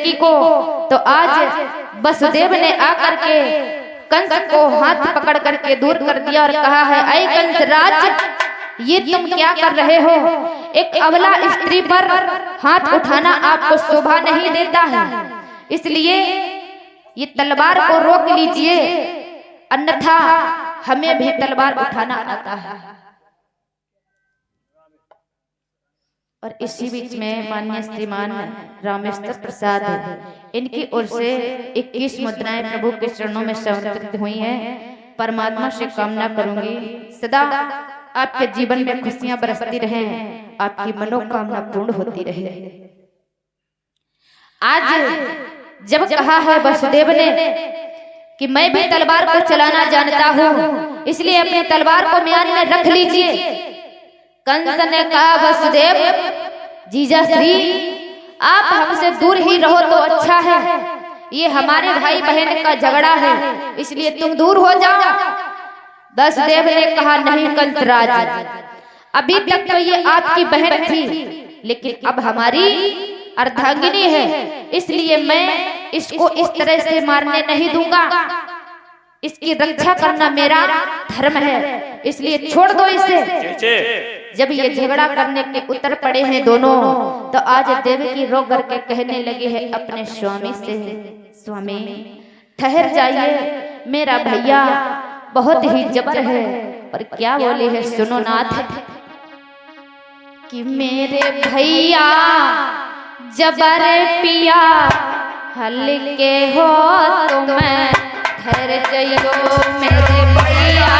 देवकी को, तो आज वसुदेव ने आकर के कंस को हाथ पकड़ करके दूर कर दिया और कहा है, ऐ कंस राज, ये तुम क्या कर रहे हो? एक अबला स्त्री पर हाथ उठाना आपको शोभा नहीं देता है, इसलिए ये तलवार को रोक लीजिए, अन्यथा हमें भी तलवार उठाना आता है। और इसी बीच में माननीय श्रीमान रामेश्वर प्रसाद, इनकी ओर से 21 मुद्राएं प्रभु के चरणों में समर्पित हुई हैं। परमात्मा से कामना करूंगी सदा आपके जीवन में खुशियां बरसती रहे, आपकी मनोकामना पूर्ण होती रहे। आज जब कहा है वसुदेव ने कि मैं भी तलवार को चलाना जानता हूँ, इसलिए अपनी तलवार को म्यान में रख लीजिए। कंस ने कहा, वसुदेव जीजा श्री, आप हमसे दूर ही रहो तो अच्छा है, ये हमारे भाई बहन का झगड़ा है, इसलिए तुम दूर हो जाओ। वसुदेव ने कहा, नहीं कंसराज, अभी तक तो ये आपकी बहन थी, लेकिन अब हमारी अर्धांगिनी है, इसलिए मैं इसको इस तरह से मारने नहीं दूंगा, इसकी रक्षा करना मेरा धर्म है, इसलिए छोड़ दो इसे। जब ये झगड़ा करने के उतर पड़े हैं दोनों, तो आज देवकी रो करके कहने लगी है अपने स्वामी से, स्वामी ठहर जाइए, मेरा भैया बहुत ही जबर है। और क्या बोले है सुनो नाथ, कि मेरे भैया जबर पिया हल्के हो तुम ठहर जाइयो, मेरे भैया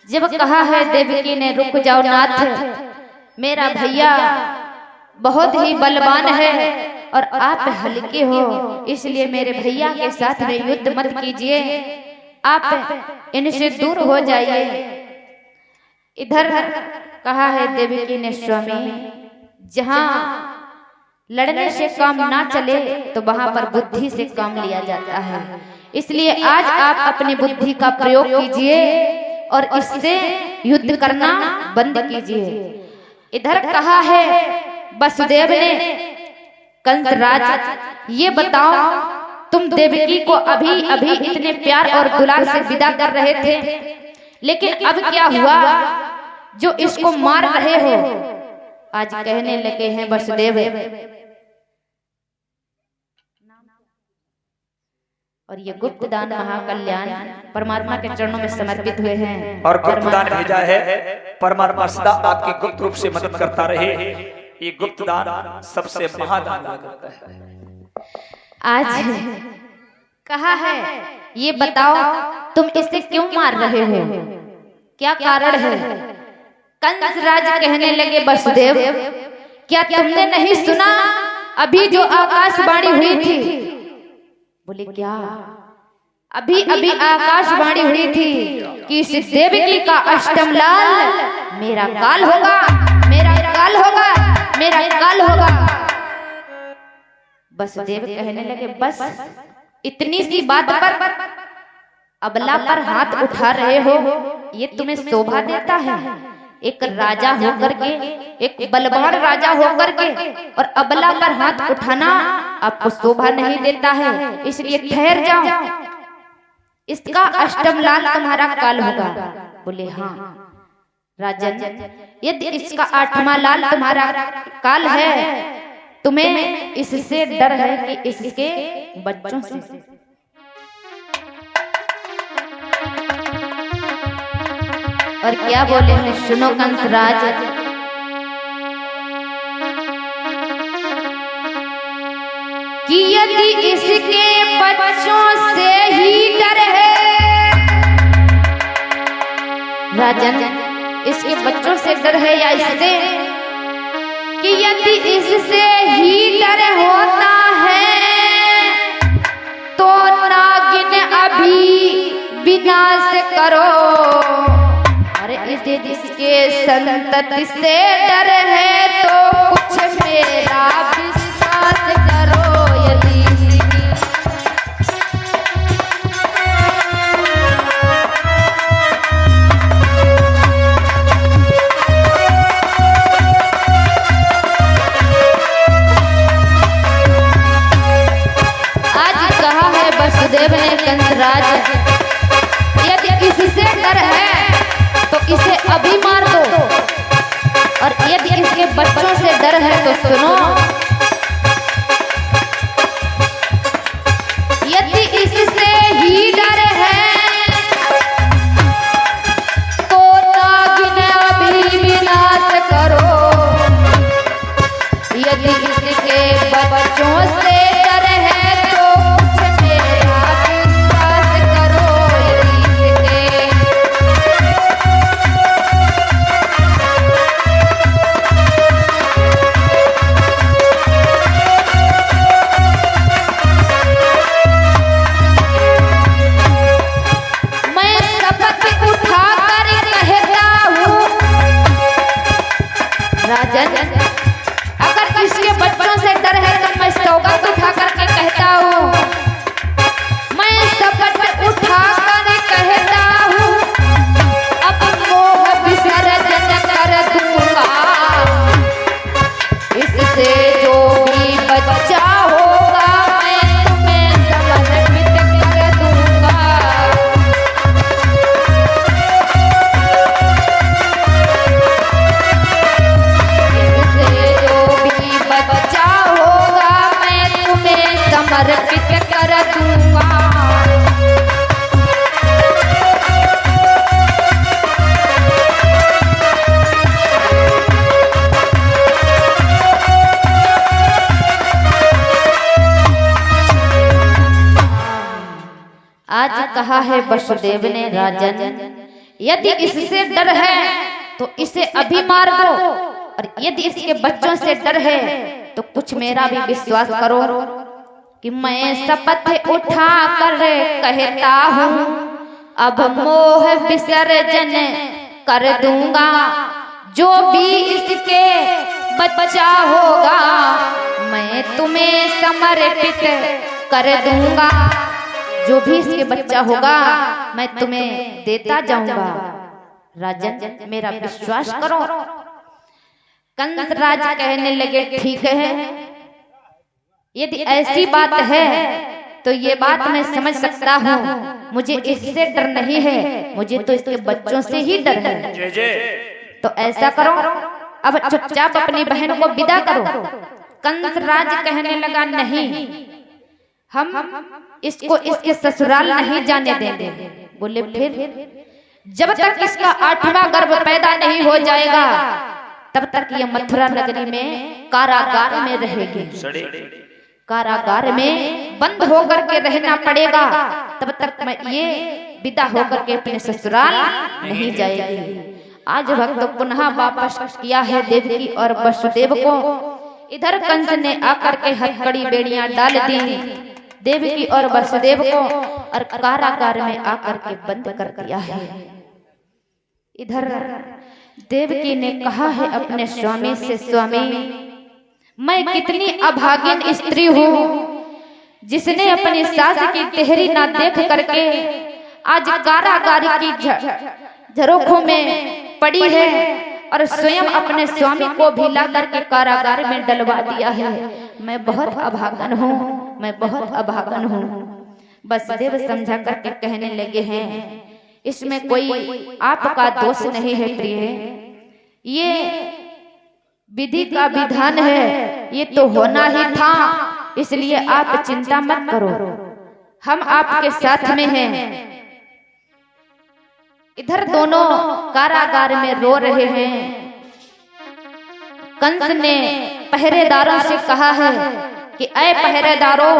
जब कहा है देवकी ने, रुक जाओ नाथ, मेरा भैया बहुत ही बलवान है और आप हल्के हो, इसलिए मेरे भैया के साथ में युद्ध मत कीजिए, आप इनसे दूर हो जाइए। इधर कहा है देवकी ने, स्वामी जहां लड़ने से काम ना चले तो वहां पर बुद्धि से काम लिया जाता है, इसलिए आज आप अपनी बुद्धि का प्रयोग कीजिए और इससे युद्ध करना बंद कीजिए। इधर कहा है वसुदेव ने, कंसराज ये बताओ, तुम देवकी को अभी अभी इतने प्यार और दुलार से विदा कर रहे थे, लेकिन अब क्या हुआ जो इसको मार रहे हो? आज कहने लगे हैं वसुदेव, और ये गुप्त दान महाकल्याण परमात्मा के चरणों में समर्पित हुए हैं और गुप्त दान भेजा है। परमात्मा सदा आपकी गुप्त रूप से मदद करता रहे। ये गुप्त दान सबसे महादान करता है। आज कहा है ये बताओ तुम इसे क्यों मार रहे हो, क्या कारण है। कंसराज कहने लगे वसुदेव क्या तुमने नहीं सुना अभी जो आकाशवाणी हुई थी। बोले क्या। अभी अभी आकाशवाणी हुई थी कि इस देवकी का अष्टम लाल मेरा काल होगा, मेरा काल होगा, मेरा काल होगा। वसुदेव कहने लगे बस इतनी सी बात पर अबला पर हाथ उठा रहे हो, ये तुम्हें शोभा देता है। एक राजा होकर के, एक बलवान राजा होकर के और अबला पर हाथ उठाना आपको शोभा नहीं देता है, इसलिए ठहर जाओ। इसका अष्टम लाल तुम्हारा काल होगा। बोले हाँ राजन, यदि इसका आठवां लाल तुम्हारा काल है, तुम्हें इससे डर है कि इसके बच्चों से। और क्या बोले हैं सुनो कंसराज। कि यदि इसके बच्चों से ही डर है, राजन इसके बच्चों से डर है या इससे, कि यदि इससे ही डर होता है तो नागिन अभी विनाश करो। अरे इसके संतति से डर है तो कुछ मेरा विश्वास करो। यदि आज कहा है वसुदेव ने कंसराज यदि इससे डर है तो इसे अभी मार दो, और यदि इसके बच्चों से डर है तो सुनो। यदि इससे ही डर है तो नागिन अभी विनाश करो। यदि इसके बच्चों से डर है तो कुछ मेरा विश्वास करो। राजन अगर इसके बच्चों से डर है तो मैं सौगंध उठा करके कहता हूँ, मैं शपथ उठा कर कहता हूँ अब मोह विसर्जन कर दूंगा। इससे जो भी बच्चा होगा मैं तुम्हें समर्पित कर दूंगा। बच्चा होगा मैं तुम्हें समर्पित कर दूंगा। आज कहा है वसुदेव ने राजन यदि इससे डर है तो इसे अभी मार दो, और यदि इसके बच्चों से डर है तो कुछ मेरा भी विश्वास करो कि मैं शपथ उठा कर कहता हूँ अब मोह विसर्जन कर दूंगा। जो भी इसके बच्चा होगा मैं तुम्हें समर्पित कर दूंगा। जो भी इसके बच्चा होगा मैं तुम्हें देता जाऊंगा। राजन मेरा विश्वास करो। कंसराज कहने लगे ठीक है, यदि ऐसी बात है तो ये बात मैं समझ सकता हूँ, मुझे इससे डर नहीं है, मुझे तो इसके बच्चों से ही डर है। तो ऐसा करो अब चुपचाप अपनी बहन को विदा करो। कंसराज कहने लगा नहीं, हम इसको इसके ससुराल नहीं जाने देंगे। बोले फिर? जब तक इसका 8वां गर्भ पैदा नहीं हो जाएगा तब तक ये मथुरा नगरी में कारागार में रहेगी। कारागार में बंद होकर के रहना पड़ेगा, तब तक मैं ये विदा होकर के अपने ससुराल नहीं जाएगी। आज भक्त पुनः वापस किया है देवकी और वसुदेव को। इधर कंस ने आकर के हथकड़ी बेड़ियां डाल दी देवकी और वसुदेव को और कारागार में आकर के बंद कर दिया है। इधर देवकी ने कहा है अपने स्वामी से, स्वामी मैं कितनी अभागिन स्त्री हूँ जिसने अपनी सास की तेहरी ना देख करके आज कारागार की झरोखों में पड़ी है और स्वयं अपने स्वामी को भी ला करके कारागार में डलवा दिया है। मैं बहुत अभागन हूँ, मैं बहुत अभागन हूँ। वसुदेव समझा करके कहने लगे हैं, इसमें कोई आपका दोष नहीं है प्रिय, ये विधि का विधान है, ये तो होना ही था, इसलिए आप चिंता मत करो, हम आपके साथ में हैं। इधर दोनों कारागार में रो रहे हैं। कंस ने पहरेदारों से कहा है कि ऐ पहरेदारों,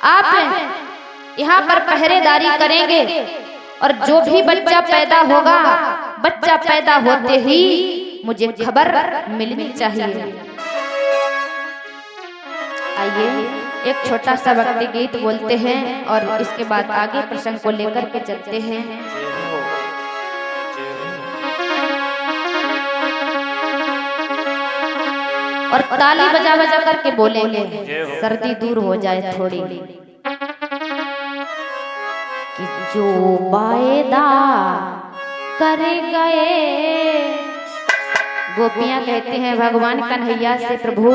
आप यहाँ पर पहरेदारी करेंगे और जो भी बच्चा पैदा होगा, बच्चा पैदा होते ही मुझे खबर मिलनी चाहिए। आइए एक छोटा सा भक्ति गीत बोलते हैं और इसके बाद आगे प्रसंग को लेकर के चलते हैं। और ताली बजा बजा करके बोलेंगे, सर्दी दूर हो जाए थोड़ी। कि जो वायदा कर गए, गोपियां कहते हैं भगवान कन्हैया से, प्रभु